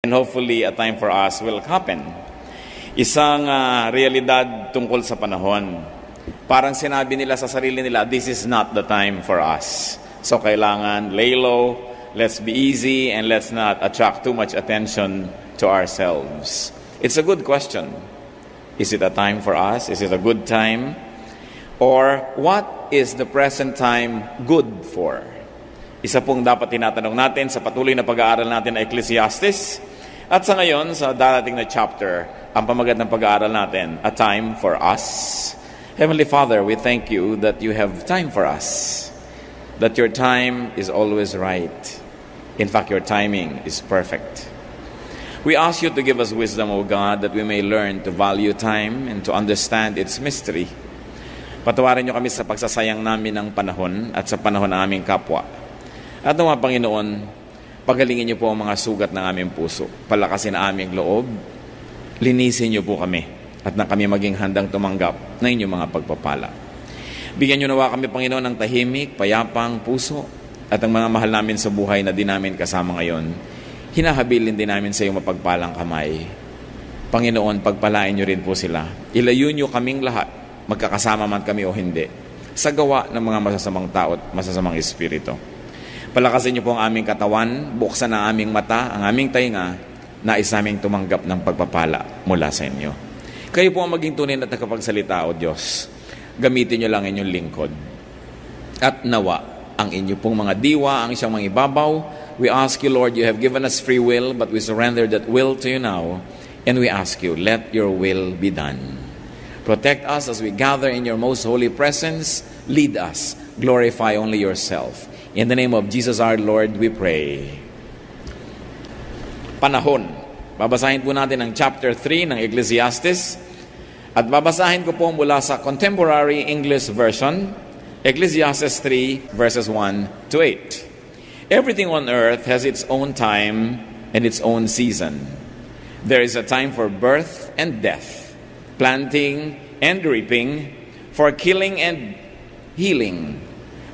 And hopefully a time for us will happen. Isang realidad tungkol sa panahon. Parang sinabi nila sa sarili nila, this is not the time for us. So kailangan lay low, let's be easy, and let's not attract too much attention to ourselves. It's a good question. Is it a time for us? Is it a good time? Or what is the present time good for? Isa pong dapat tinatanong natin sa patuloy na pag-aaral natin na Ecclesiastes. At sa ngayon, sa darating na chapter, ang pamagat ng pag-aaral natin, A Time for Us. Heavenly Father, we thank you that you have time for us. That your time is always right. In fact, your timing is perfect. We ask you to give us wisdom, O God, that we may learn to value time and to understand its mystery. Patawarin niyo kami sa pagsasayang namin ng panahon at sa panahon ng aming kapwa. At nawa, Panginoon, pagalingin niyo po ang mga sugat ng aming puso. Palakasin ang aming loob. Linisin niyo po kami at na kami maging handang tumanggap na inyong mga pagpapala. Bigyan niyo nawa kami, Panginoon, ng tahimik, payapang puso at ang mga mahal namin sa buhay na di namin kasama ngayon. Hinahabilin din namin sa iyong mapagpalang kamay. Panginoon, pagpalain niyo rin po sila. Ilayo niyo kaming lahat, magkakasama man kami o hindi, sa gawa ng mga masasamang tao at masasamang espiritu. Palakasin niyo po ang aming katawan, buksan ang aming mata, ang aming tainga, nais naming tumanggap ng pagpapala mula sa inyo. Kayo po ang maging tunay na tagapagsalita, O Diyos. Gamitin niyo lang inyong lingkod. At nawa, ang inyo pong mga diwa, ang siyang mga ibabaw, we ask you, Lord, you have given us free will, but we surrender that will to you now, and we ask you, let your will be done. Protect us as we gather in your most holy presence. Lead us. Glorify only yourself. In the name of Jesus our Lord, we pray. Panahon. Babasahin po natin ang chapter 3 ng Ecclesiastes. At babasahin ko po mula sa Contemporary English Version, Ecclesiastes 3, verses 1 to 8. Everything on earth has its own time and its own season. There is a time for birth and death, planting and reaping, for killing and healing,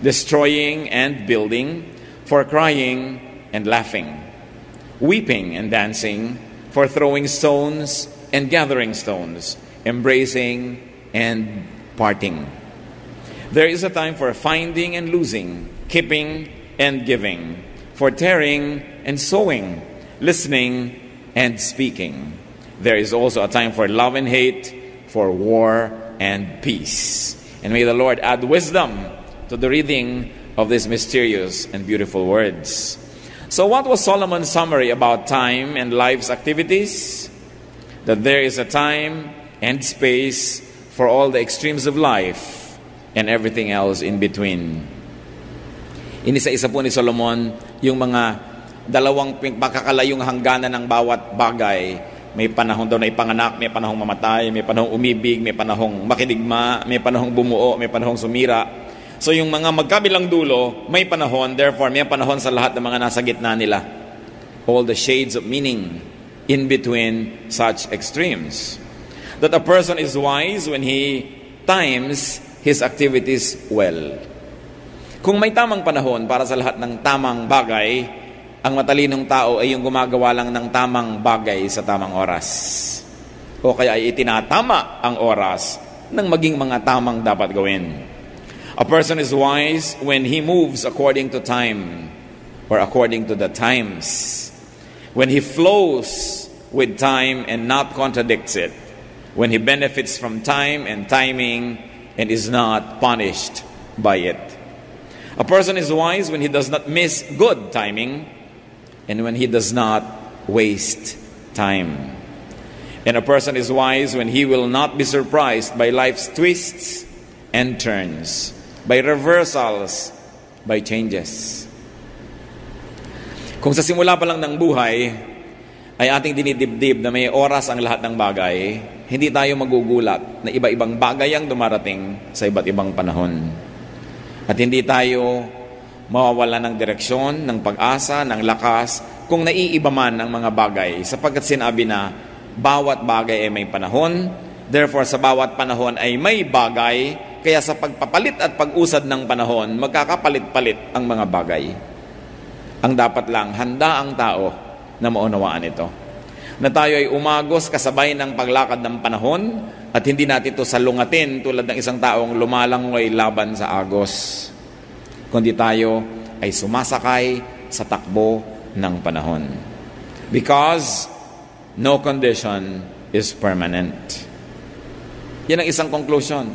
destroying and building, for crying and laughing, weeping and dancing, for throwing stones and gathering stones, embracing and parting. There is a time for finding and losing, keeping and giving, for tearing and sowing, listening and speaking. There is also a time for love and hate, for war and peace. And may the Lord add wisdom to the reading of these mysterious and beautiful words. So what was Solomon's summary about time and life's activities? That there is a time and space for all the extremes of life and everything else in between. Inisa-isa po ni Solomon yung mga dalawang pagkakalayong hangganan ng bawat bagay. May panahon daw na ipanganak, may panahong mamatay, may panahong umibig, may panahong makidigma, may panahong bumuo, may panahong sumira. So yung mga magkabilang dulo, may panahon, therefore may panahon sa lahat ng mga nasa gitna nila. All the shades of meaning in between such extremes. That a person is wise when he times his activities well. Kung may tamang panahon para sa lahat ng tamang bagay, ang matalinong tao ay yung gumagawa lang ng tamang bagay sa tamang oras. O kaya ay itinatama ang oras ng maging mga tamang dapat gawin. A person is wise when he moves according to time or according to the times. When he flows with time and not contradicts it. When he benefits from time and timing and is not punished by it. A person is wise when he does not miss good timing and when he does not waste time. And a person is wise when he will not be surprised by life's twists and turns, by reversals, by changes. Kung sa simula pa lang ng buhay ay ating dinidibdib na may oras ang lahat ng bagay, hindi tayo magugulat na iba-ibang bagay ang dumarating sa iba't ibang panahon. At hindi tayo mawawala ng direksyon, ng pag-asa, ng lakas kung naiiba man ang mga bagay, sapagkat sinabi na bawat bagay ay may panahon, therefore sa bawat panahon ay may bagay, kaya sa pagpapalit at pag-usad ng panahon, magkakapalit-palit ang mga bagay. Ang dapat lang, handa ang tao na maunawaan ito. Na tayo ay umagos kasabay ng paglakad ng panahon at hindi natin ito salungatin tulad ng isang taong lumalangoy laban sa agos. Kundi tayo ay sumasakay sa takbo ng panahon. Because no condition is permanent. Yan ang isang conclusion.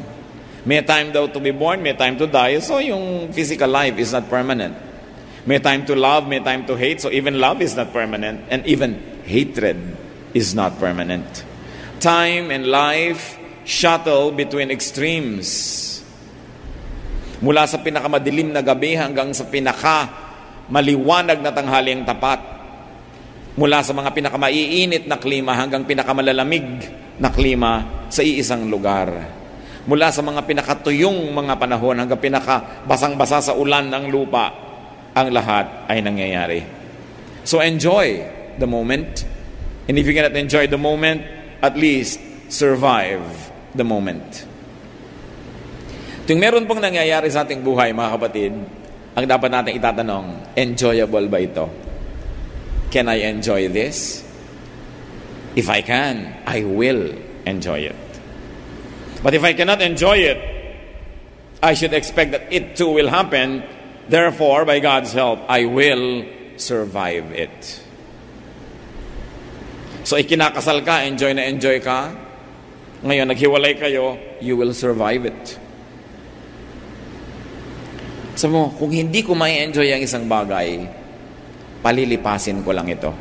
May time daw to be born, may time to die. So yung physical life is not permanent. May time to love, may time to hate. So even love is not permanent. And even hatred is not permanent. Time and life shuttle between extremes. Mula sa pinakamadilim na gabi hanggang sa pinakamaliwanag na tanghaliang tapat. Mula sa mga pinakamaiinit na klima hanggang pinakamalalamig na klima sa iisang lugar. Mula sa mga pinakatuyong mga panahon hanggang pinakabasang-basa sa ulan ng lupa, ang lahat ay nangyayari. So enjoy the moment. And if you cannot enjoy the moment, at least survive the moment. Tuwing meron pong nangyayari sa ating buhay, mga kapatid, ang dapat natin itatanong, enjoyable ba ito? Can I enjoy this? If I can, I will enjoy it. But if I cannot enjoy it, I should expect that it too will happen. Therefore, by God's help, I will survive it. So, ikinakasal ka, enjoy na enjoy ka. Ngayon, naghiwalay kayo, you will survive it. Sabi mo, kung hindi ko may enjoy ang isang bagay, palilipasin ko lang ito.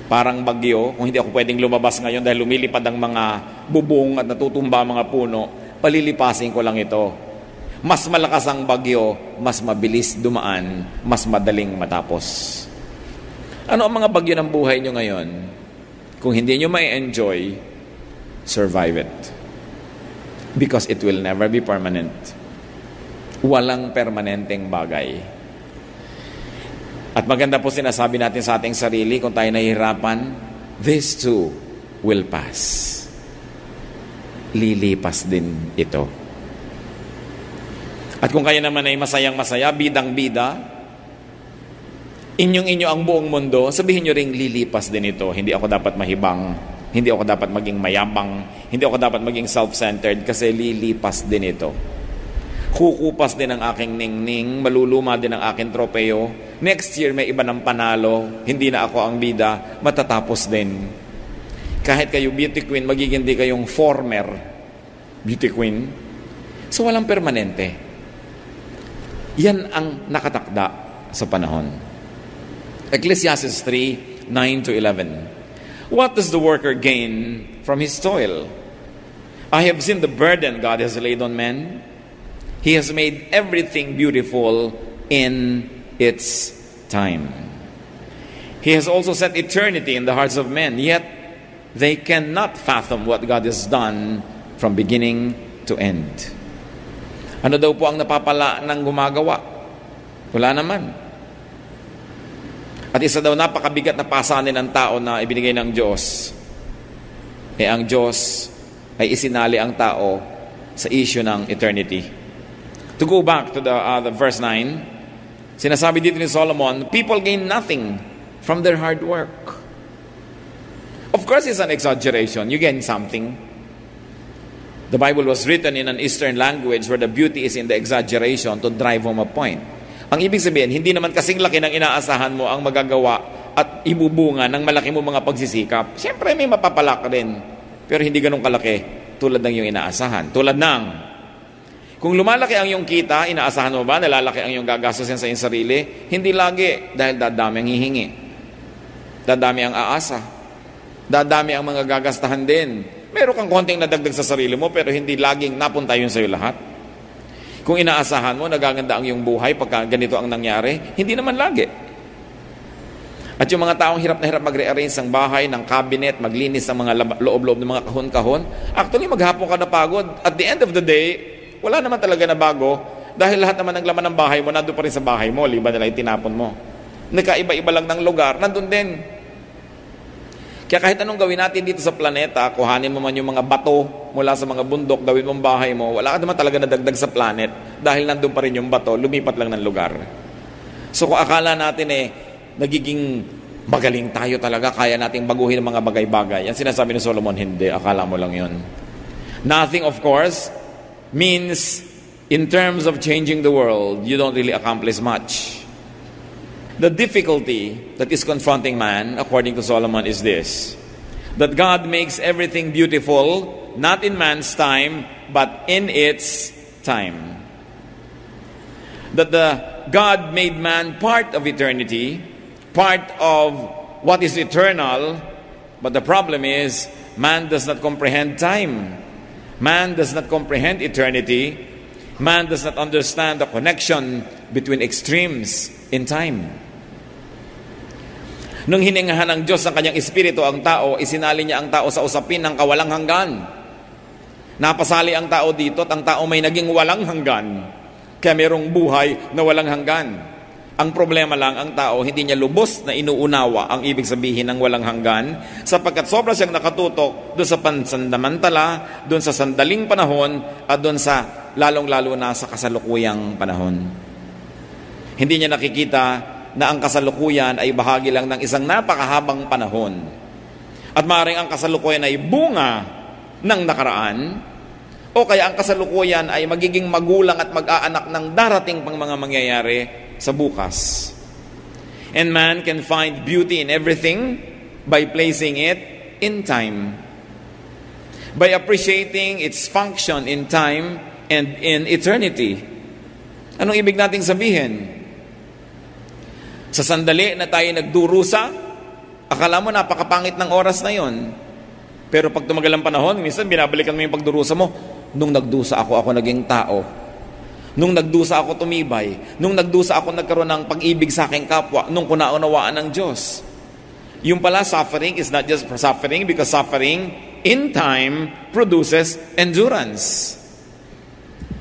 Parang bagyo, kung hindi ako pwedeng lumabas ngayon dahil lumilipad ang mga bubong at natutumba ang mga puno, palilipasin ko lang ito. Mas malakas ang bagyo, mas mabilis dumaan, mas madaling matapos. Ano ang mga bagyo ng buhay nyo ngayon? Kung hindi nyo may enjoy, survive it. Because it will never be permanent. Walang permanenteng bagay. At maganda po sinasabi natin sa ating sarili, kung tayo nahihirapan, this too will pass. Lilipas din ito. At kung kayo naman ay masayang-masaya, bidang-bida, inyong-inyo ang buong mundo, sabihin nyo ring lilipas din ito. Hindi ako dapat mahibang, hindi ako dapat maging mayabang, hindi ako dapat maging self-centered, kasi lilipas din ito. Kukupas din ang aking ningning, maluluma din ang aking tropeo. Next year may iba ng panalo, hindi na ako ang bida, matatapos din. Kahit kayo beauty queen, magiging di kayong former beauty queen. So walang permanente. Yan ang nakatakda sa panahon. Ecclesiastes 3:9-11. What does the worker gain from his toil? I have seen the burden God has laid on men. He has made everything beautiful in its time. He has also set eternity in the hearts of men, yet they cannot fathom what God has done from beginning to end. Ano daw po ang napapala ng gumagawa? Wala naman. At isa daw napakabigat na pasanin ng tao na ibinigay ng Diyos. Ang Diyos ay isinali ang tao sa issue ng eternity. To go back to the verse 9, sinasabi dito ni Solomon, people gain nothing from their hard work. Of course, it's an exaggeration. You gain something. The Bible was written in an Eastern language where the beauty is in the exaggeration to drive home a point. Ang ibig sabihin, hindi naman kasing laki ng inaasahan mo ang magagawa at ibubunga ng malaki mo mga pagsisikap. Siyempre, may mapapala ka rin. Pero hindi ganun kalaki tulad ng iyong inaasahan. Tulad ng, kung lumalaki ang iyong kita, inaasahan mo ba, nalalaki ang iyong gagastusin sa iyong sarili? Hindi lagi, dahil dadami ang hihingi. Dadami ang aasa. Dadami ang mga gagastahan din. Meron kang konting nadagdag sa sarili mo, pero hindi laging napunta yun sa iyo lahat. Kung inaasahan mo, nagaganda ang iyong buhay pagka ganito ang nangyari, hindi naman lagi. At yung mga taong hirap na hirap mag-rearrange ng bahay, ng cabinet, maglinis ng mga loob-loob ng mga kahon-kahon, actually maghapon ka na pagod. At the end of the day, wala naman talaga na bago, dahil lahat naman ng laman ng bahay mo, nandun pa rin sa bahay mo, liba nila yung tinapon mo. Nagkaiba-iba lang ng lugar, nandun din. Kaya kahit anong gawin natin dito sa planeta, kuhanin mo man yung mga bato mula sa mga bundok, gawin mong bahay mo, wala ka naman talaga nadagdag sa planet dahil nandun pa rin yung bato, lumipat lang ng lugar. So kung akala natin nagiging Magaling tayo talaga, kaya nating baguhin ang mga bagay-bagay. Yan sinasabi ni Solomon, hindi, akala mo lang yun. Nothing, of course, means in terms of changing the world, you don't really accomplish much. The difficulty that is confronting man, according to Solomon, is this: that God makes everything beautiful, not in man's time, but in its time. That God made man part of eternity, part of what is eternal, but the problem is, man does not comprehend time. Man does not comprehend eternity. Man does not understand the connection between extremes in time. Nung hiningahan ng Diyos ang kanyang espiritu ang tao, isinali niya ang tao sa usapin ng kawalang hanggan. Napasali ang tao dito at ang tao may naging walang hanggan. Kaya mayroong buhay na walang hanggan. Ang problema lang, ang tao hindi niya lubos na inuunawa ang ibig sabihin ng walang hanggan, sapagkat sobra siyang nakatutok doon sa pansandamantala, doon sa sandaling panahon, at doon sa lalong-lalo na sa kasalukuyang panahon. Hindi niya nakikita na ang kasalukuyan ay bahagi lang ng isang napakahabang panahon. At maaaring ang kasalukuyan ay bunga ng nakaraan, o kaya ang kasalukuyan ay magiging magulang at mag-aanak ng darating pang mga mangyayari sa bukas. And man can find beauty in everything by placing it in time. By appreciating its function in time and in eternity. Anong ibig nating sabihin? Sa sandali na tayo nagdurusa, akala mo napakapangit ng oras na yon. Pero pag tumagal ang panahon, minsan binabalikan mo yung pagdurusa mo. Nung nagdusa ako naging tao. Nung nagdusa ako tumibay. Nung nagdusa ako nagkaroon ng pag-ibig sa aking kapwa. Nung kunaunawaan ng Diyos. Yung pala, suffering is not just suffering, because suffering in time produces endurance.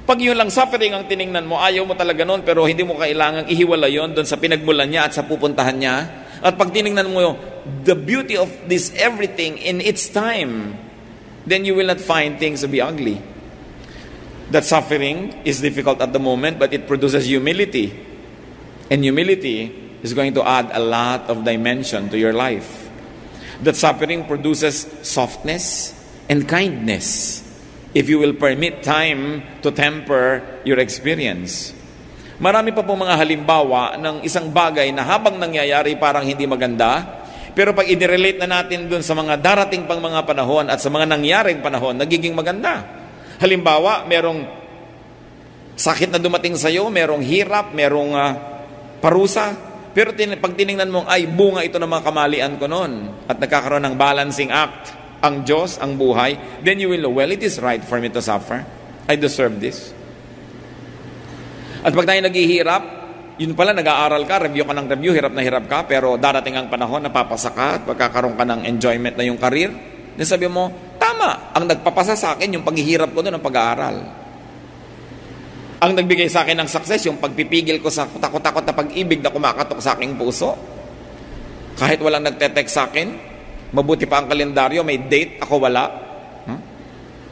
Pag yun lang suffering ang tiningnan mo, ayaw mo talaga nun, pero hindi mo kailangang ihiwala yon doon sa pinagmulan niya at sa pupuntahan niya. At pag tiningnan mo the beauty of this everything in its time, then you will not find things to be ugly. That suffering is difficult at the moment, but it produces humility. And humility is going to add a lot of dimension to your life. That suffering produces softness and kindness, if you will permit time to temper your experience. Marami pa po mga halimbawa ng isang bagay na habang nangyayari parang hindi maganda, pero pag i-relate na natin dun sa mga darating pang mga panahon at sa mga nangyaring panahon, nagiging maganda. Halimbawa, merong sakit na dumating sa iyo, merong hirap, merong parusa, pero pag tiningnan mo, ay bunga ito ng mga kamalian ko noon, at nagkakaroon ng balancing act ang Diyos, ang buhay, then you will know, well, it is right for me to suffer. I deserve this. At pag tayo naghihirap, yun pala, nag-aaral ka, review ka ng review, hirap na hirap ka, pero darating ang panahon, napapasa ka, at pagkakaroon ka ng enjoyment na yung career, then sabi mo, tama, ang nagpapasa sa akin, yung paghihirap ko doon, ang pag-aaral. Ang nagbigay sa akin ng success, yung pagpipigil ko sa takot-takot na pag-ibig na kumakatok sa aking puso. Kahit walang nagte-text sa akin, mabuti pa ang kalendaryo, may date, ako wala.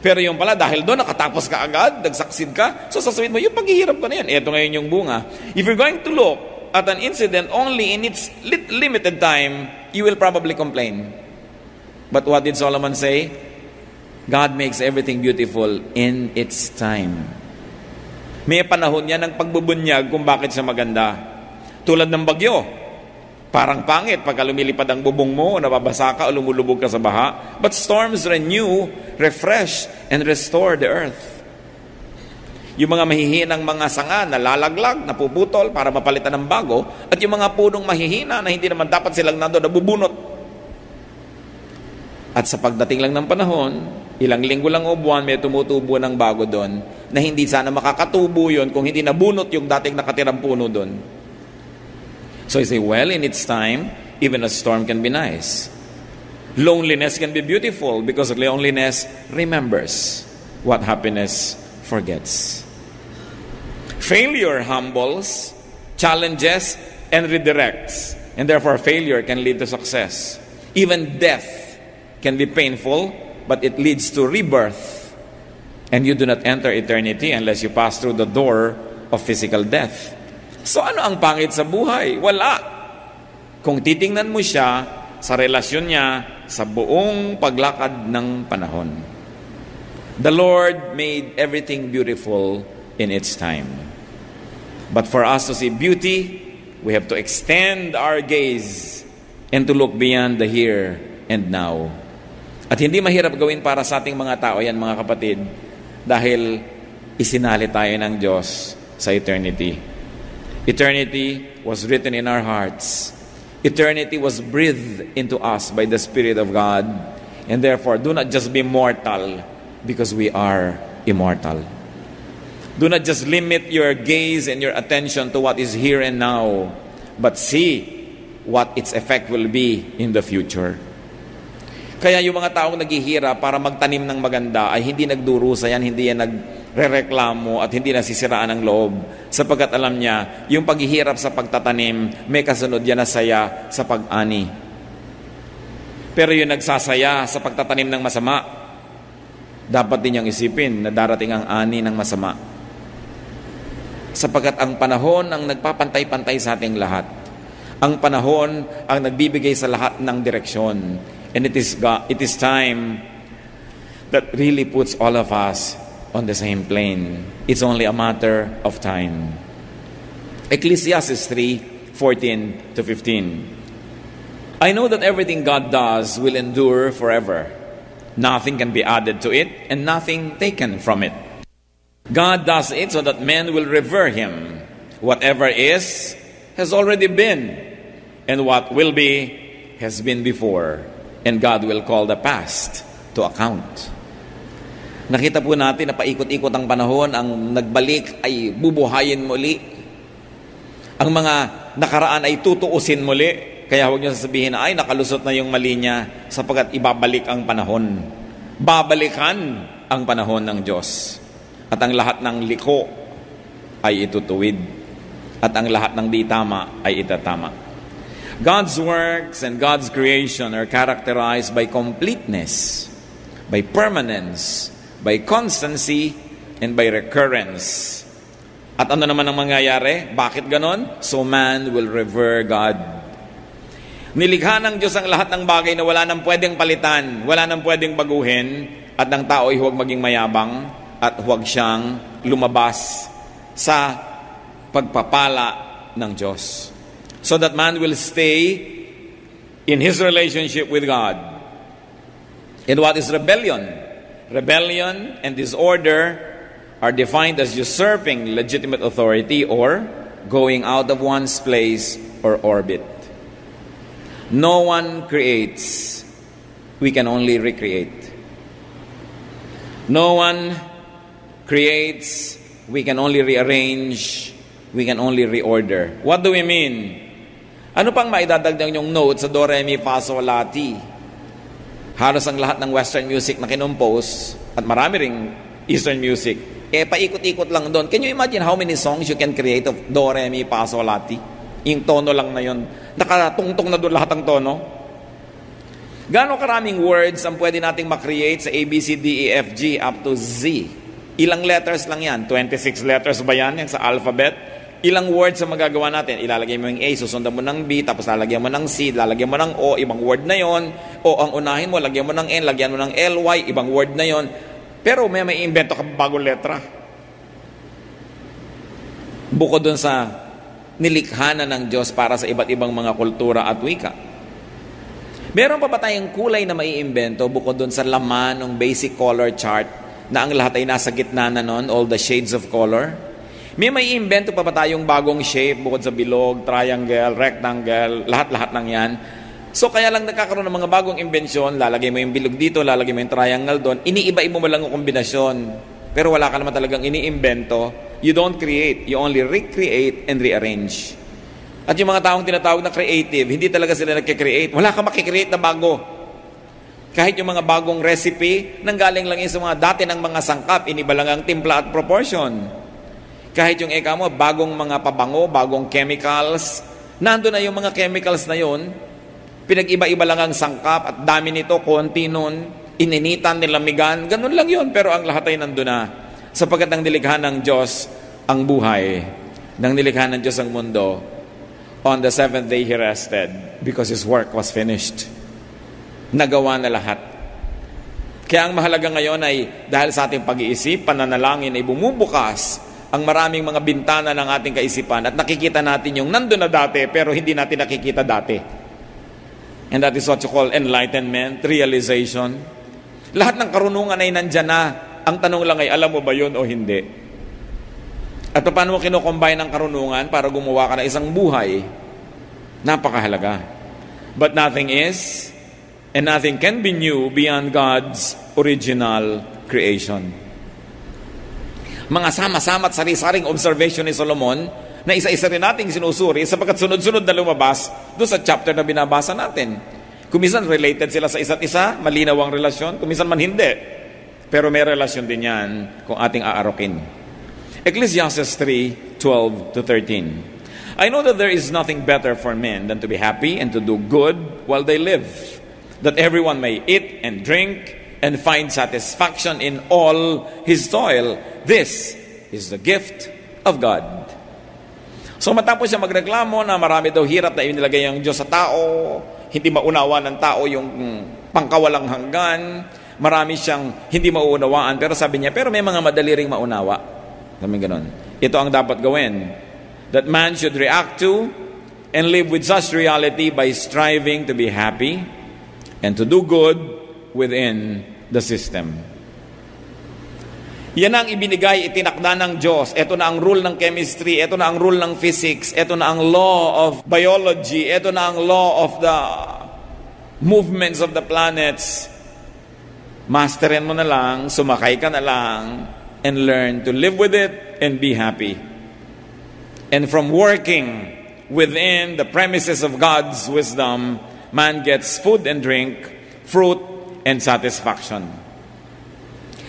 Pero yung pala, dahil doon, nakatapos ka agad, nag-succeed ka, so sasabihin mo, yung paghihirap ko na yan, ito ngayon yung bunga. If you're going to look at an incident only in its limited time, you will probably complain. But what did Solomon say? God makes everything beautiful in its time. May panahon niya ng pagbubunyag kung bakit siya maganda. Tulad ng bagyo. Parang pangit pagka lumilipad ang bubong mo, nababasa ka o lumulubog ka sa baha. But storms renew, refresh, and restore the earth. Yung mga mahihinang mga sanga na lalaglag, napuputol para mapalitan ng bago, at yung mga punong mahihina na hindi naman dapat silang nandoon, nabubunot. At sa pagdating lang ng panahon, ilang linggo lang o buwan, may tumutubo ng bago doon, na hindi sana makakatubo yun kung hindi nabunot yung dating nakatirang puno doon. So you say, well, in its time, even a storm can be nice. Loneliness can be beautiful because loneliness remembers what happiness forgets. Failure humbles, challenges, and redirects. And therefore, failure can lead to success. Even death can be painful, but it leads to rebirth. And you do not enter eternity unless you pass through the door of physical death. So ano ang pangit sa buhay? Wala. kung titingnan mo siya sa relasyon niya sa buong paglakad ng panahon. The Lord made everything beautiful in its time. But for us to see beauty, we have to extend our gaze and to look beyond the here and now. At hindi mahirap gawin para sa ating mga tao yan, mga kapatid, dahil isinali tayo ng Diyos sa eternity. Eternity was written in our hearts. Eternity was breathed into us by the Spirit of God. And therefore, do not just be mortal because we are immortal. Do not just limit your gaze and your attention to what is here and now, but see what its effect will be in the future. Kaya yung mga taong naghihirap para magtanim ng maganda ay hindi nagdurusa yan, hindi yan nagrereklamo at hindi nasisiraan ng loob, sapagkat alam niya, yung paghihirap sa pagtatanim, may kasunod yan na saya sa pag-ani. Pero yung nagsasaya sa pagtatanim ng masama, dapat din niyang isipin na darating ang ani ng masama. Sapagkat ang panahon ang nagpapantay-pantay sa ating lahat. Ang panahon ang nagbibigay sa lahat ng direksyon. And it is time that really puts all of us on the same plane. It's only a matter of time. Ecclesiastes 3:14 to 15. I know that everything God does will endure forever. Nothing can be added to it and nothing taken from it. God does it so that men will revere Him. Whatever is has already been, and what will be has been before. And God will call the past to account. Nakita po natin na paikot-ikot ang panahon, ang nagbalik ay bubuhayin muli. Ang mga nakaraan ay tutuusin muli. Kaya huwag niyo sasabihin na, ay, nakalusot na yung mali niya, sapagkat ibabalik ang panahon. Babalikan ang panahon ng Diyos. At ang lahat ng liko ay itutuwid. At ang lahat ng di tama ay itatama. God's works and God's creation are characterized by completeness, by permanence, by constancy, and by recurrence. At ano naman ang mangyayari? Bakit ganon? So man will revere God. Nilikha ng Diyos ang lahat ng bagay na wala nang pwedeng palitan, wala nang pwedeng baguhin, at ng tao ay huwag maging mayabang at huwag siyang lumabas sa pagpapala ng Diyos. So that man will stay in his relationship with God. And what is rebellion? Rebellion and disorder are defined as usurping legitimate authority or going out of one's place or orbit. No one creates. We can only recreate. No one creates. We can only rearrange. We can only reorder. What do we mean? Ano pang maidadagdag yung note sa Do, Re, Mi, Fa, Sol, La, Ti? Halos ang lahat ng Western music na kinumpose at marami ring Eastern music, paikot-ikot lang doon. Can you imagine how many songs you can create of Do, Re, Mi, Fa, Sol, La, Ti? Yung tono lang na yun. Nakatungtong na doon lahat ng tono. Gaano karaming words ang pwede nating makreate sa A, B, C, D, E, F, G up to Z? Ilang letters lang yan? 26 letters ba yan sa alphabet? Ilang words ang magagawa natin? Ilalagay mo yung A, susundan mo ng B, tapos lalagyan mo ng C, lalagyan mo ng O, ibang word na yon. O ang unahin mo, lagyan mo ng N, lagyan mo ng LY, ibang word na yon. Pero may invento ka bagong letra. Bukod dun sa nilikha na ng Diyos para sa iba't ibang mga kultura at wika. Meron pa ba tayong kulay na maiimbento bukod dun sa laman ng basic color chart na ang lahat ay nasa gitna na nun, all the shades of color? May invento pa ba tayong bagong shape bukod sa bilog, triangle, rectangle, lahat-lahat ng yan? So kaya lang nagkakaroon ng mga bagong imbensyon, lalagay mo yung bilog dito, lalagay mo yung triangle doon, iniiba-iba mo lang ang kombinasyon. Pero wala ka naman talagang iniimbento. You don't create, you only recreate and rearrange. At yung mga taong tinatawag na creative, hindi talaga sila nagkikreate. Wala ka makikreate na bago. Kahit yung mga bagong recipe, nanggaling lang yun sa mga dati ng mga sangkap, iniba lang ang timpla at proportion. Kahit yung eka mo, bagong mga pabango, bagong chemicals, nandun na yung mga chemicals na yun, pinag-iba-iba lang ang sangkap at dami nito, konti nun, ininitan, nilamigan, ganun lang yun, pero ang lahat ay nandun na. Sapagkat nang nilikha ng Diyos ang buhay, nang nilikha ng Diyos ang mundo, On the seventh day, He rested because His work was finished. Nagawa na lahat. Kaya ang mahalaga ngayon ay dahil sa ating pag-iisip, pananalangin ay bumubukas ang maraming mga bintana ng ating kaisipan at nakikita natin yung nandun na dati pero hindi natin nakikita dati. And that is what you call enlightenment, realization. Lahat ng karunungan ay nandyan na. Ang tanong lang ay, alam mo ba yun o hindi? At paano mo kinocombine ang karunungan para gumawa ka ng isang buhay? Napakahalaga. But nothing is, and nothing can be new beyond God's original creation. Mga sama-sama at sari-saring observation ni Solomon na isa-isa rin nating sinusuri sapagkat sunod-sunod na lumabas doon sa chapter na binabasa natin. Kuminsan related sila sa isa't isa, malinaw ang relasyon, kuminsan man hindi. Pero may relasyon din yan kung ating aarokin. Ecclesiastes 3:12-13. I know that there is nothing better for men than to be happy and to do good while they live, that everyone may eat and drink and find satisfaction in all his toil. This is the gift of God. So matapos siya magreklamo na marami daw hirap na inilagay ang Diyos sa tao, hindi maunawa ng tao yung pangkawalang hanggan, marami siyang hindi mauunawaan, pero sabi niya, pero may mga madali ring maunawa. Sabi ganon. Ito ang dapat gawin. That man should react to and live with such reality by striving to be happy and to do good within the system. Yan ang ibinigay, itinakda ng Diyos. Ito na ang rule ng chemistry, ito na ang rule ng physics, ito na ang law of biology, ito na ang law of the movements of the planets. Masterin mo na lang, sumakay ka na lang, and learn to live with it and be happy. And from working within the premises of God's wisdom, man gets food and drink, fruit and satisfaction.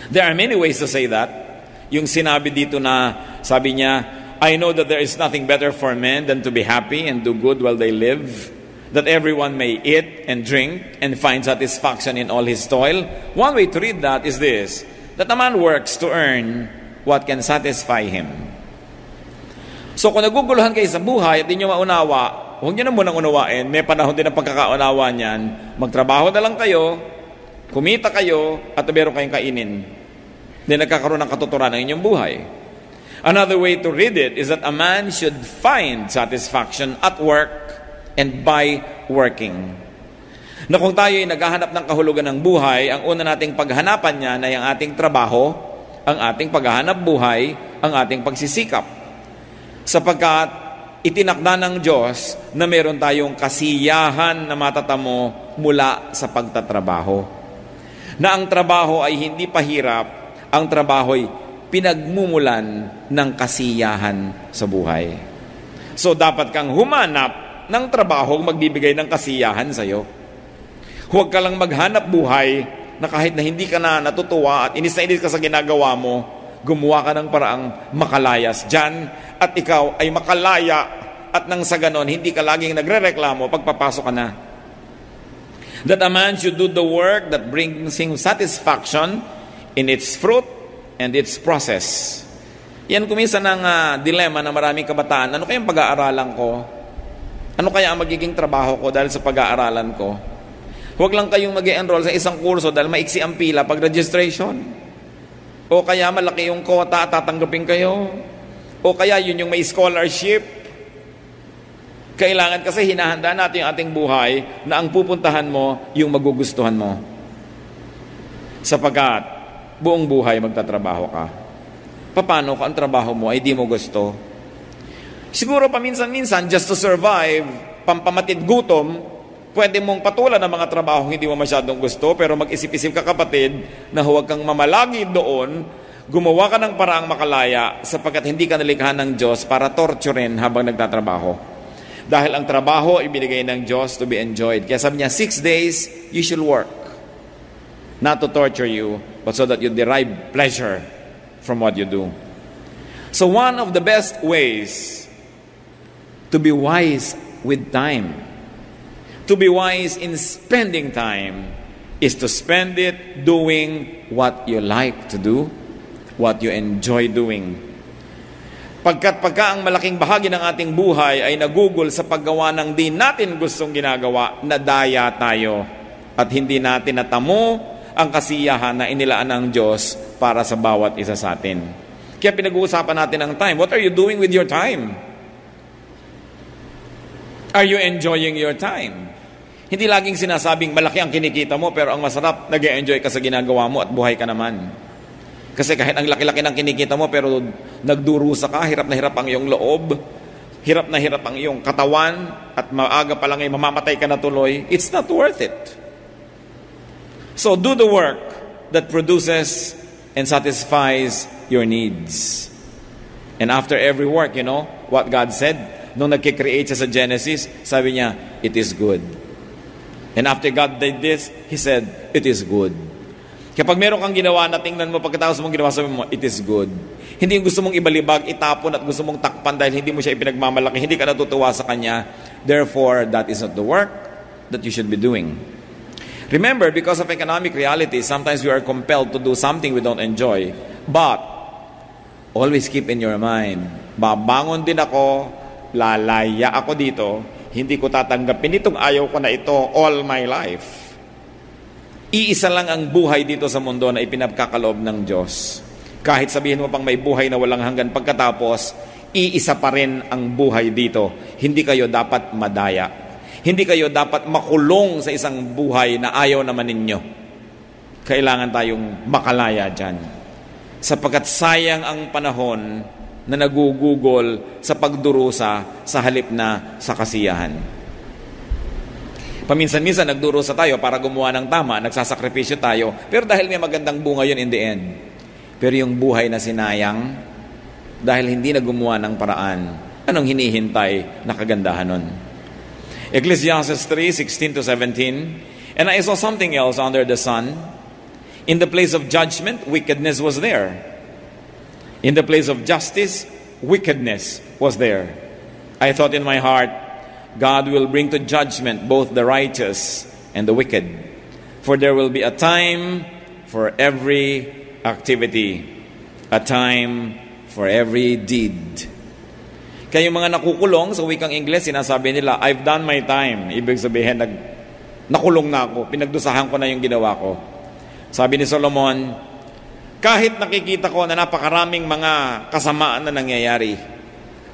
There are many ways to say that. Yung sinabi dito na, sabi niya, I know that there is nothing better for men than to be happy and do good while they live, that everyone may eat and drink and find satisfaction in all his toil. One way to read that is this, that a man works to earn what can satisfy him. So kung naguguluhan kayo sa buhay at di nyo maunawa, huwag nyo na munang unawain, may panahon din ang pagkakaunawa niyan, magtrabaho na lang kayo, kumita kayo, at meron kayong kainin. Then nagkakaroon ng katuturan ng inyong buhay. Another way to read it is that a man should find satisfaction at work and by working. Na kung tayo ay naghahanap ng kahulugan ng buhay, ang una nating paghanapan niyan ay ang ating trabaho, ang ating paghahanap buhay, ang ating pagsisikap. Sapagkat itinakda ng Diyos na meron tayong kasiyahan na matatamo mula sa pagtatrabaho. Na ang trabaho ay hindi pahirap, ang trabaho ay pinagmumulan ng kasiyahan sa buhay. So dapat kang humanap ng trabaho magbibigay ng kasiyahan sa iyo. Huwag ka lang maghanap buhay na kahit na hindi ka na natutuwa at inis na inis ka sa ginagawa mo, gumawa ka ng paraang makalayas dyan at ikaw ay makalaya at nang sa ganon, hindi ka laging nagre-reklamo pagpapasok ka na. That a man should do the work that brings him satisfaction in its fruit and its process. Yan kuminsan ang dilema ng maraming kabataan. Ano kayang pag-aaralan ko? Ano kaya ang magiging trabaho ko dahil sa pag-aaralan ko? Huwag lang kayong mag-enroll sa isang kurso dahil maiksi ang pila pag registration. O kaya malaki yung quota at tatanggapin kayo. O kaya yun yung may scholarship. Kailangan kasi hinahanda natin yung ating buhay na ang pupuntahan mo yung magugustuhan mo. Sapagkat buong buhay magtatrabaho ka. Paano kung ang trabaho mo ay di mo gusto? Siguro paminsan-minsan just to survive, pampamatid gutom, pwede mong patulan ng mga trabaho hindi mo masyadong gusto, pero mag-isip-isip ka kapatid na huwag kang mamalagi doon, gumawa ka ng paraang makalaya sapagkat hindi ka nalikha ng Diyos para torturin habang nagtatrabaho. Dahil ang trabaho ibinigay ng Diyos to be enjoyed. Kaya sabi niya, 6 days you should work. Not to torture you, but so that you derive pleasure from what you do. So one of the best ways to be wise with time, to be wise in spending time, is to spend it doing what you like to do, what you enjoy doing. Pagka ang malaking bahagi ng ating buhay ay nagugol sa paggawa ng di natin gustong ginagawa, nadaya tayo at hindi natin natamo ang kasiyahan na inilaan ng Diyos para sa bawat isa sa atin. Kaya pinag-uusapan natin ang time. What are you doing with your time? Are you enjoying your time? Hindi laging sinasabing malaki ang kinikita mo pero ang masarap, nag-e-enjoy ka sa ginagawa mo at buhay ka naman. Kasi kahit ang laki-laki ng kinikita mo pero nagdurusa ka, hirap na hirap ang iyong loob, hirap na hirap ang iyong katawan at maaga pa lang ay mamamatay ka na tuloy, it's not worth it. So do the work that produces and satisfies your needs. And after every work, you know what God said? Nung nagkikreate siya sa Genesis, sabi niya, it is good. And after God did this, He said, it is good. Kapag meron kang ginawa na tingnan mo, pagkatapos mong ginawa, sabi mo, it is good. Hindi yung gusto mong ibalibag, itapon at gusto mong takpan dahil hindi mo siya ipinagmamalaki, hindi ka natutuwa sa Kanya. Therefore, that is not the work that you should be doing. Remember, because of economic reality, sometimes we are compelled to do something we don't enjoy. But, always keep in your mind, babangon din ako, lalaya ako dito, hindi ko tatanggapin itong ayaw ko na ito all my life. Iisa lang ang buhay dito sa mundo na ipinagkakaloob ng Diyos. Kahit sabihin mo pang may buhay na walang hanggan pagkatapos, iisa pa rin ang buhay dito. Hindi kayo dapat madaya. Hindi kayo dapat makulong sa isang buhay na ayaw naman ninyo. Kailangan tayong makalaya dyan. Sapagkat sayang ang panahon na nagugugol sa pagdurusa sa halip na sa kasiyahan. Paminsan-minsan nagdurusa tayo para gumawa ng tama, nagsasakripisyo tayo, pero dahil may magandang bunga yun in the end. Pero yung buhay na sinayang, dahil hindi na gumawa ng paraan, anong hinihintay na kagandahan nun? Ecclesiastes 3:16-17, and I saw something else under the sun. In the place of judgment, wickedness was there. In the place of justice, wickedness was there. I thought in my heart, God will bring to judgment both the righteous and the wicked. For there will be a time for every activity, a time for every deed. Kaya yung mga nakukulong sa wikang Ingles, sinasabi nila, I've done my time. Ibig sabihin, nakulong na ako, pinagdusahan ko na yung ginawa ko. Sabi ni Solomon, kahit nakikita ko na napakaraming mga kasamaan na nangyayari,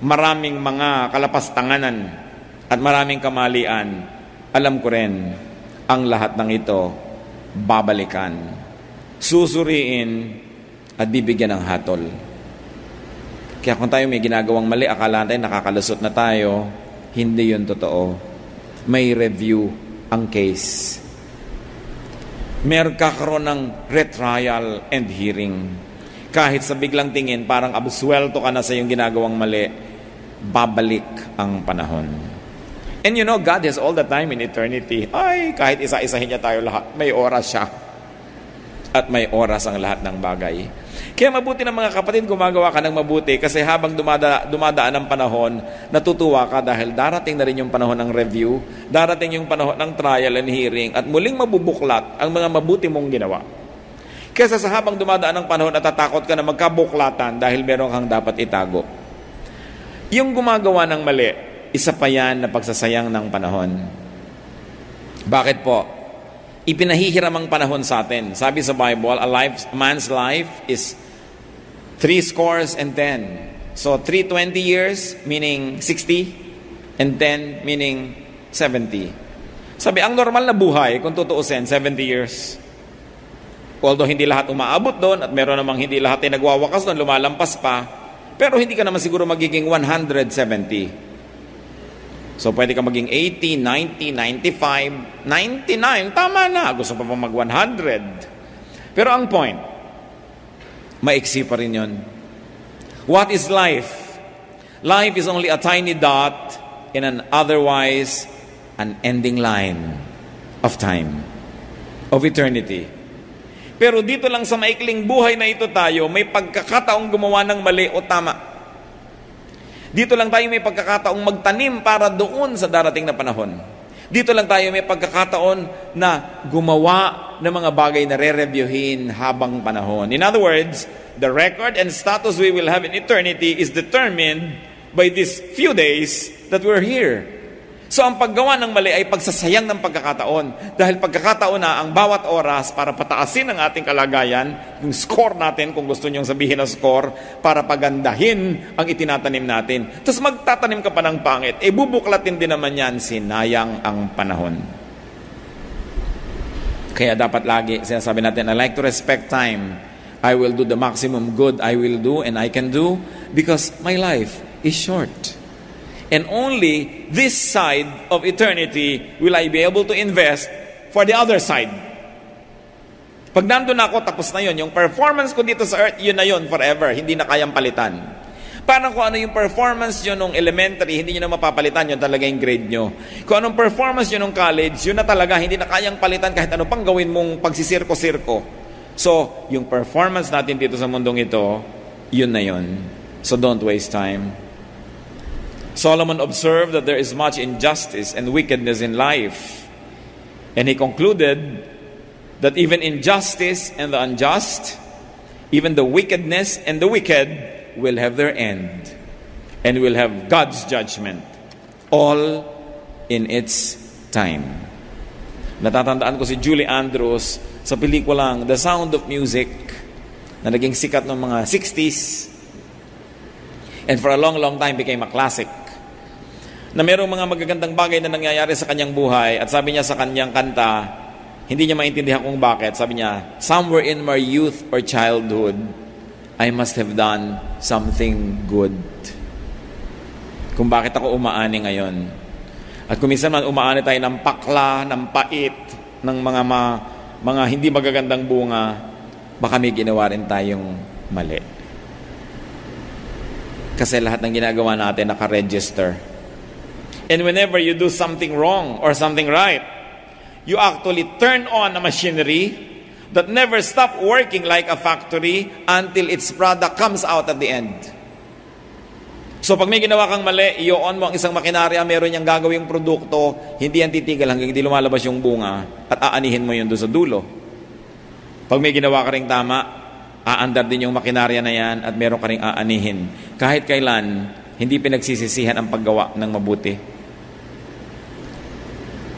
maraming mga kalapastanganan, at maraming kamalian, alam ko rin, ang lahat ng ito, babalikan, susuriin, at bibigyan ng hatol. Kaya kung tayo may ginagawang mali, akala natin nakakalusot na tayo, hindi yun totoo. May review ang case. Meron kakaroon ng retrial and hearing. Kahit sa biglang tingin, parang absuelto ka na sa iyong ginagawang mali, babalik ang panahon. And you know, God has all the time in eternity. Ay, kahit isa-isahin niya tayo lahat, may oras siya. At may oras ang lahat ng bagay. Kaya mabuti ng mga kapatid, gumagawa ka ng mabuti kasi habang dumadaan ang panahon, natutuwa ka dahil darating na rin yung panahon ng review, darating yung panahon ng trial and hearing, at muling mabubuklat ang mga mabuti mong ginawa. Kesa sa habang dumadaan ang panahon, natatakot ka na magkabuklatan dahil meron kang dapat itago. Yung gumagawa ng mali, isa pa yan na pagsasayang ng panahon. Bakit po? Ipinahihiram ang panahon sa atin. Sabi sa Bible, a man's life is 70. So 320 years, meaning 60, and 10, meaning 70. Sabi, ang normal na buhay, kung tutuusin, 70 years. Although hindi lahat umaabot doon, at meron namang hindi lahat ay nagwawakas doon, lumalampas pa, pero hindi ka naman siguro magiging 170. So, pwede ka maging 80, 90, 95, 99, tama na. Gusto pa mag 100. Pero ang point, maiksi pa rin yun. What is life? Life is only a tiny dot in an otherwise unending line of time, of eternity. Pero dito lang sa maikling buhay na ito tayo, may pagkakataong gumawa ng mali o tama. Dito lang tayo may pagkakataong magtanim para doon sa darating na panahon. Dito lang tayo may pagkakataon na gumawa ng mga bagay na re-reviewin habang panahon. In other words, the record and status we will have in eternity is determined by these few days that we're here. So ang paggawa ng mali ay pagsasayang ng pagkakataon. Dahil pagkakataon na ang bawat oras para pataasin ang ating kalagayan, yung score natin, kung gusto niyong sabihin na score, para pagandahin ang itinatanim natin. Tapos magtatanim ka pa ng pangit, bubuklatin din naman yan, sinayang ang panahon. Kaya dapat lagi, sinasabi natin, I like to respect time. I will do the maximum good I will do and I can do because my life is short. And only this side of eternity will I be able to invest for the other side. Pag nandun ako, tapos na yun. Yung performance ko dito sa earth, yun na yun forever. Hindi na kayang palitan. Parang kung ano yung performance nyo nung elementary, hindi nyo na mapapalitan, yun talaga yung grade nyo. Kung anong performance nyo nung college, yun na talaga, hindi na kayang palitan kahit ano pang gawin mong pagsisirko-sirko. So, yung performance natin dito sa mundong ito, yun na yun. So don't waste time. Solomon observed that there is much injustice and wickedness in life. And he concluded that even injustice and the unjust, even the wickedness and the wicked will have their end. And will have God's judgment. All in its time. Natatandaan ko si Julie Andrews sa pelikulang The Sound of Music na naging sikat noong mga 60s. And for a long, long time became a classic. Na mayroong mga magagandang bagay na nangyayari sa kanyang buhay at sabi niya sa kanyang kanta, hindi niya maintindihan kung bakit. Sabi niya, somewhere in my youth or childhood, I must have done something good. Kung bakit ako umaani ngayon. At kung minsan man umaani tayo ng pakla, ng pait, ng mga hindi magagandang bunga, baka may ginawa rin tayong mali. Kasi lahat ng ginagawa natin naka-register. And whenever you do something wrong or something right, you actually turn on a machinery that never stop working like a factory until its product comes out at the end. So pag may ginawa kang mali, i-on mo ang isang makinarya, meron niyang gagawing produkto, hindi yan titigil hanggang hindi lumalabas yung bunga at aanihin mo yun doon sa dulo. Pag may ginawa ka ring tama, aandar din yung makinarya na yan at meron ka ring aanihin. Kahit kailan, hindi pinagsisisihan ang paggawa ng mabuti.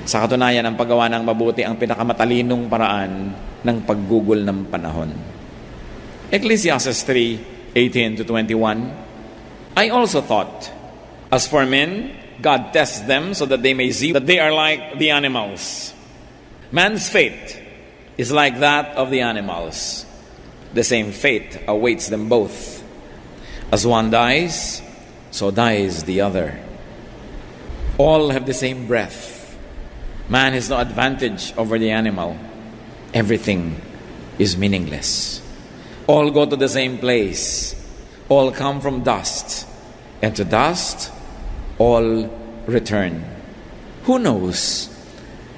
Sa katunayan, ang paggawa ng mabuti ang pinakamatalinong paraan ng paggugol ng panahon. Ecclesiastes 3:18-21. I also thought, as for men, God tests them so that they may see that they are like the animals. Man's fate is like that of the animals. The same fate awaits them both. As one dies, so dies the other. All have the same breath. Man has no advantage over the animal. Everything is meaningless. All go to the same place. All come from dust. And to dust, all return. Who knows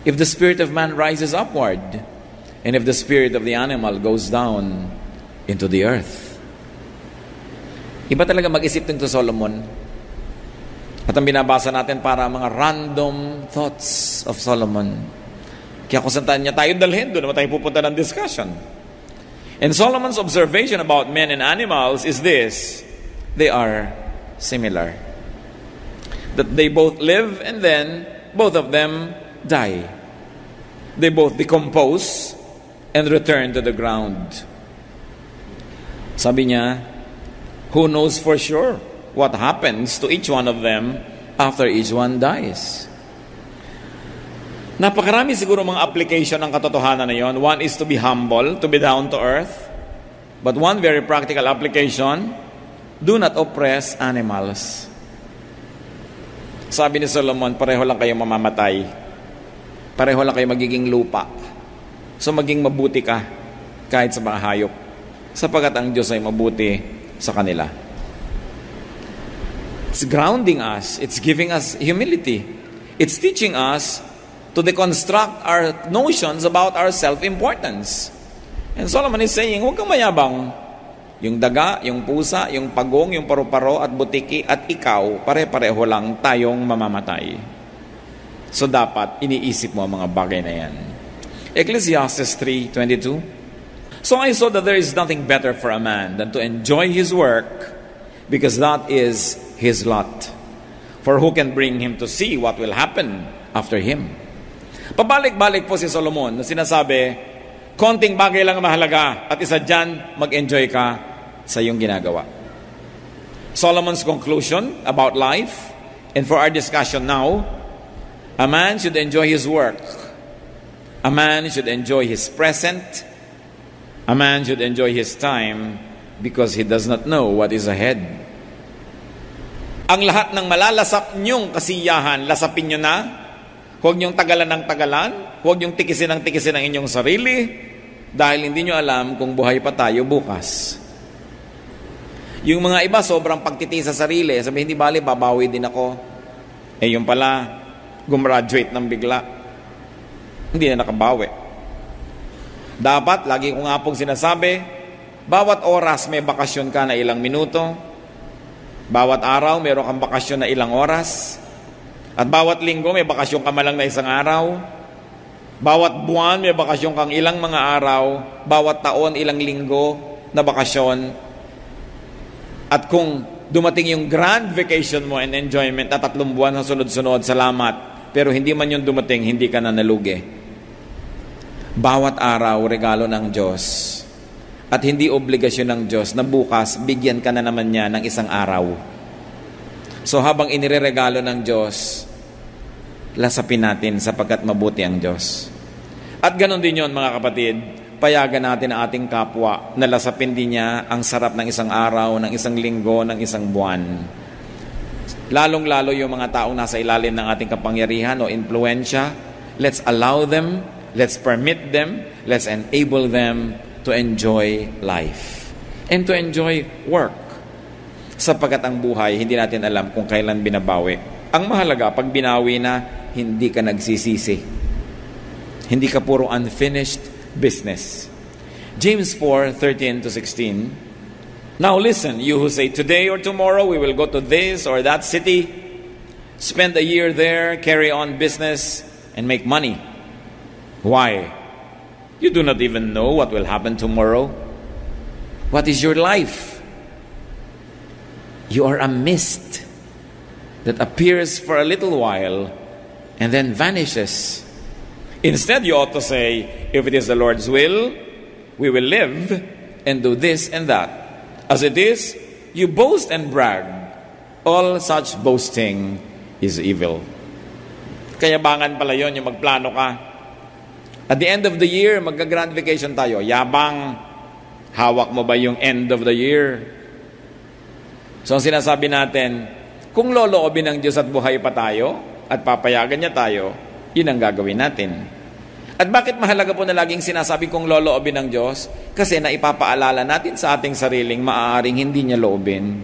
if the spirit of man rises upward and if the spirit of the animal goes down into the earth? Iba talaga mag-isip din to Solomon. At ang binabasa natin para mga random thoughts of Solomon. Kaya kung saan niya tayo dalhin, doon naman tayo pupunta ng discussion. And Solomon's observation about men and animals is this: they are similar. That they both live and then both of them die. They both decompose and return to the ground. Sabi niya, who knows for sure what happens to each one of them after each one dies? Napakarami siguro mga application ng katotohanan na yon. One is to be humble, to be down to earth. But one very practical application, do not oppress animals. Sabi ni Solomon, pareho lang kayo mamamatay. Pareho lang kayo magiging lupa. So maging mabuti ka kahit sa mga hayop, sapagkat ang Diyos ay mabuti sa kanila. It's grounding us. It's giving us humility. It's teaching us to deconstruct our notions about our self-importance. And Solomon is saying, huwag kang mayabang. Yung daga, yung pusa, yung pagong, yung paru-paro at butiki at ikaw, pare-pareho lang tayong mamamatay. So dapat iniisip mo ang mga bagay na yan. Ecclesiastes 3:22. So I saw that there is nothing better for a man than to enjoy his work, because that is his lot. For who can bring him to see what will happen after him? Pabalik-balik po si Solomon na sinasabi, konting bagay lang mahalaga at isa dyan, mag-enjoy ka sa iyong ginagawa. Solomon's conclusion about life, and for our discussion now, a man should enjoy his work. A man should enjoy his present. A man should enjoy his time because he does not know what is ahead. Ang lahat ng malalasap niyong kasiyahan, lasapin niyo na. Huwag niyong tagalan ng tagalan. Huwag niyong tikisin ang inyong sarili dahil hindi niyo alam kung buhay pa tayo bukas. Yung mga iba, sobrang pagtitiis sa sarili. Sabi, hindi bali, babawi din ako. Yung pala, gumraduate ng bigla. Hindi na nakabawi. Dapat, lagi ko nga pong sinasabi, bawat oras may bakasyon ka na ilang minuto. Bawat araw, meron kang bakasyon na ilang oras. At bawat linggo, may bakasyon ka malang na isang araw. Bawat buwan, may bakasyon kang ilang mga araw. Bawat taon, ilang linggo na bakasyon. At kung dumating yung grand vacation mo and enjoyment na 3 buwan na sunod-sunod, salamat. Pero hindi man yung dumating, hindi ka na nalugi. Bawat araw, regalo ng Diyos. At hindi obligasyon ng Diyos na bukas, bigyan ka na naman niya ng isang araw. So habang inireregalo ng Diyos, lasapin natin sapagkat mabuti ang Diyos. At ganon din yon mga kapatid, payagan natin ang ating kapwa na lasapin din niya ang sarap ng isang araw, ng isang linggo, ng isang buwan. Lalong-lalo yung mga taong nasa ilalim ng ating kapangyarihan o influensya, let's allow them, let's permit them, let's enable them to enjoy life and to enjoy work. Sapagkat ang buhay, hindi natin alam kung kailan binabawi. Ang mahalaga, pag binawi na, hindi ka nagsisisi. Hindi ka puro unfinished business. James 4:13-16. Now listen, you who say, today or tomorrow we will go to this or that city, spend a year there, carry on business, and make money. Why? You do not even know what will happen tomorrow. What is your life? You are a mist that appears for a little while and then vanishes. Instead, you ought to say, if it is the Lord's will, we will live and do this and that. As it is, you boast and brag. All such boasting is evil. Kayabangan pala yun, yung magplano ka. At the end of the year, magka-grand vacation tayo. Yabang, hawak mo ba yung end of the year? So, ang sinasabi natin, kung loloobin ng Diyos at buhay pa tayo, at papayagan niya tayo, yun ang gagawin natin. At bakit mahalaga po na laging sinasabi kong loloobin ng Diyos? Kasi naipapaalala natin sa ating sariling maaaring hindi niya loobin.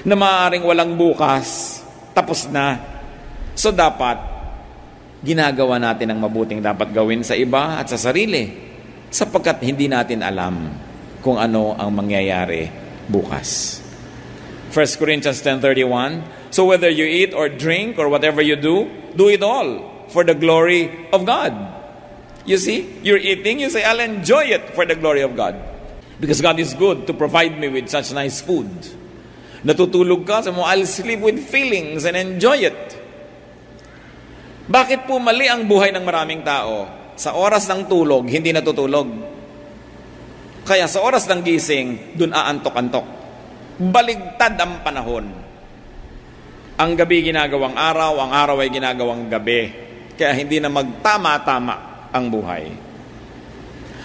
Na maaaring walang bukas, tapos na. So dapat, ginagawa natin ang mabuting dapat gawin sa iba at sa sarili. Sapagkat hindi natin alam kung ano ang mangyayari bukas. 1 Corinthians 10:31. So whether you eat or drink or whatever you do it all for the glory of God. You see, you're eating, you say, I'll enjoy it for the glory of God. Because God is good to provide me with such nice food. Natutulog ka, sabi mo, I'll sleep with feelings and enjoy it. Bakit po mali ang buhay ng maraming tao? Sa oras ng tulog, hindi natutulog. Kaya sa oras ng gising, dun aantok-antok. Baligtad ang panahon. Ang gabi ginagawang araw, ang araw ay ginagawang gabi. Kaya hindi na magtama-tama ang buhay.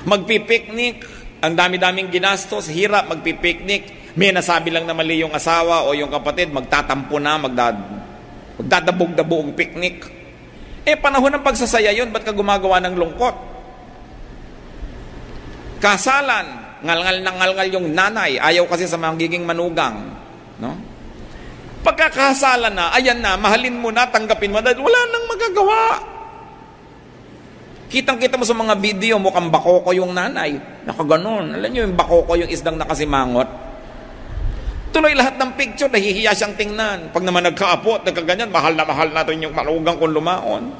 Magpipiknik, ang dami-daming ginastos, hirap magpipiknik. May nasabi lang na mali yung asawa o yung kapatid, magtatampo na, magdadabog-dabo ang piknik. Panahon ng pagsasaya yun, ba't ka gumagawa ng lungkot? Kasalan, ngalngal na ngalngal yung nanay, ayaw kasi sa magiging manugang. No? Pagkakasalan na, ayan na, mahalin mo na, tanggapin mo, dahil wala nang magagawa. Kitang-kita mo sa mga video, mukhang bakoko yung nanay. Nakaganon. Alam nyo yung bakoko, yung isdang nakasimangot. Tuloy lahat ng picture, nahihiya siyang tingnan. Pag naman nagkaapo at nagkaganyan, mahal na mahal natin yung malugang kong lumaon.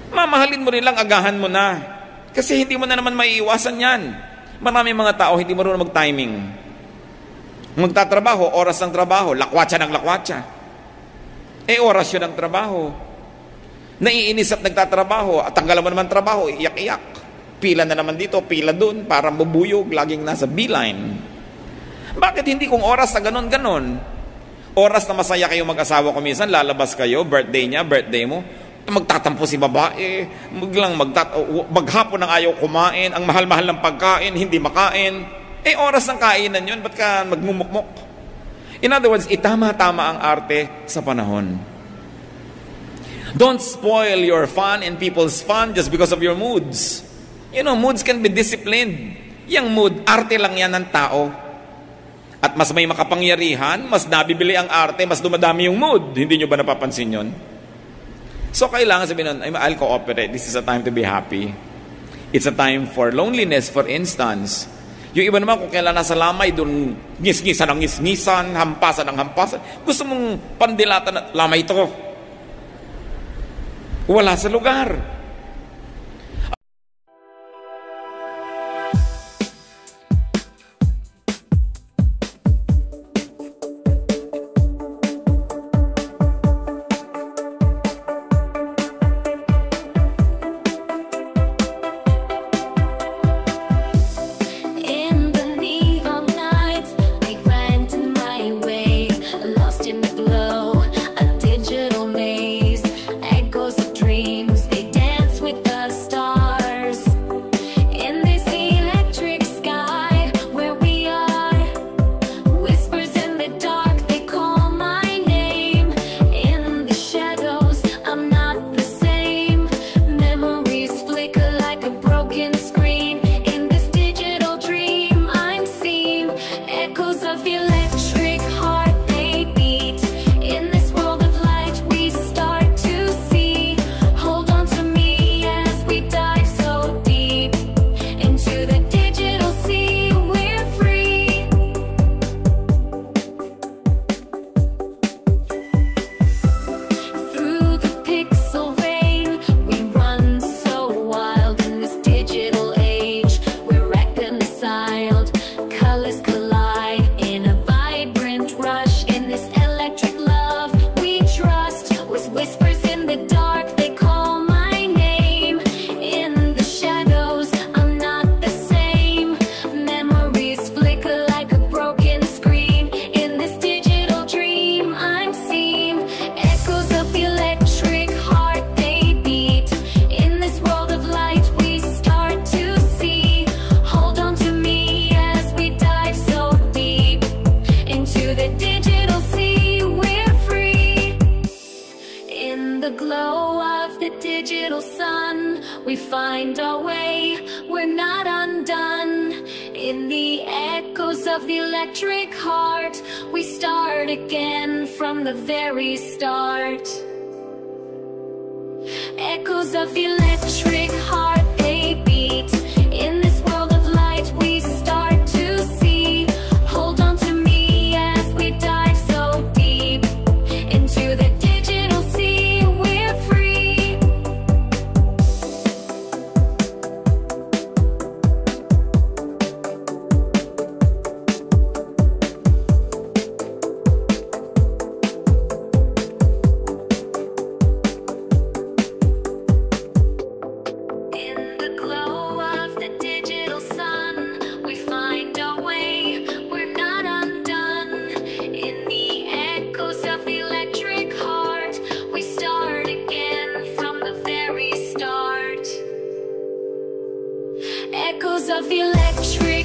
Mamahalin mo rin lang, agahan mo na. Kasi hindi mo na naman maiiwasan yan. Maraming mga tao, hindi marunong mag-timing. Magtatrabaho, oras ng trabaho, lakwatsa ng lakwatsa. Oras yun ang trabaho. Naiinis at nagtatrabaho, at tanggalan mo naman trabaho, iyak-iyak. Pila na naman dito, pila dun, para mabuyog, laging nasa beeline. Bakit hindi kung oras na ganon-ganon? Oras na masaya kayo mag-asawa ko minsan, lalabas kayo, birthday niya, birthday mo, magtatampo si babae, maghapon ng ayaw kumain, ang mahal-mahal ng pagkain, hindi makain. Oras ng kainan yun, ba't ka magmumukmok? In other words, itama-tama ang arte sa panahon. Don't spoil your fun and people's fun just because of your moods. You know, moods can be disciplined. Yang mood, arte lang yan ng tao. At mas may makapangyarihan, mas nabibili ang arte, mas dumadami yung mood. Hindi nyo ba napapansin yun? So kailangan sabihin nun, I'll cooperate. This is a time to be happy. It's a time for loneliness, for instance. Yung iba naman kung kailan nasa lamay, doon ngis-ngisan ng ngis-ngisan, hampasan ng hampasan. Gusto mong pandilatan na lamay ito. Wala sa lugar. digital sun, we find our way, we're not undone. In the echoes of the electric heart, we start again from the very start. Echoes of the electric heart, they beat. In this world of light, we start to see. Hold on to me as we dive so deep into the digital sea, we're free. In the glow of the digital sun, we find our way, we're not undone. In the echoes of the electric heart, we start again from the very start. Echoes of the electric